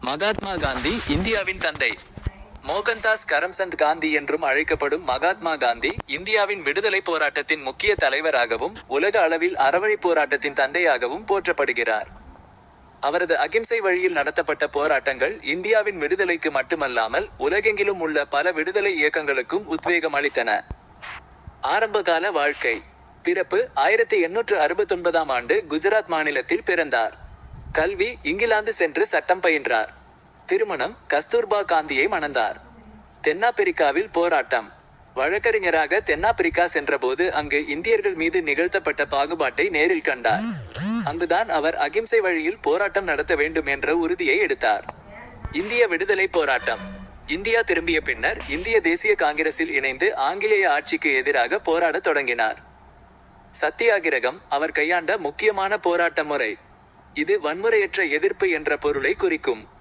மகாத்மா காந்தி இந்தியாவின் தந்தை. மோகன்தாஸ் கரம்சந்த் காந்தி என்றும் அழைக்கப்படும் மகாத்மா காந்தி இந்தியாவின் விடுதலை போராட்டத்தின் முக்கிய தலைவராகவும் உலக அளவில் அறவழி போராட்டத்தின் தந்தையாகவும் போற்றப்படுகிறார். அவரது அகிம்சை வழியில் நடத்தப்பட்ட போராட்டங்கள் இந்தியாவின் விடுதலைக்கு மட்டுமல்லாமல் உலகெங்கிலும் உள்ள பல விடுதலை இயக்கங்களுக்கும் உத்வேகம் அளித்தன. ஆரம்பகால வாழ்க்கை. பிறப்பு 1869ஆம் ஆண்டு குஜராத் மாநிலத்தில் பிறந்தார். கல்வி இங்கிலாந்து சென்று சட்டம் பயின்றார். திருமணம் கஸ்தூர்பா காந்தியை மணந்தார். தென்னாப்பிரிக்காவில் போராட்டம். வழக்கறிஞராக தென்னாப்பிரிக்கா சென்றபோது அங்கு இந்தியர்கள் மீது நிகழ்த்தப்பட்ட பாகுபாட்டை நேரில் கண்டார். அங்குதான் அவர் அகிம்சை வழியில் போராட்டம் நடத்த வேண்டும் என்ற உறுதியை எடுத்தார். இந்திய விடுதலை போராட்டம். இந்தியா திரும்பிய பின்னர் இந்திய தேசிய காங்கிரஸில் இணைந்து ஆங்கிலேய ஆட்சிக்கு எதிராக போராடத் தொடங்கினார். சத்தியாகிரகம் அவர் கையாண்ட முக்கியமான போராட்ட முறை. இது வன்முறையற்ற எதிர்ப்பு என்ற பொருளை குறிக்கும்.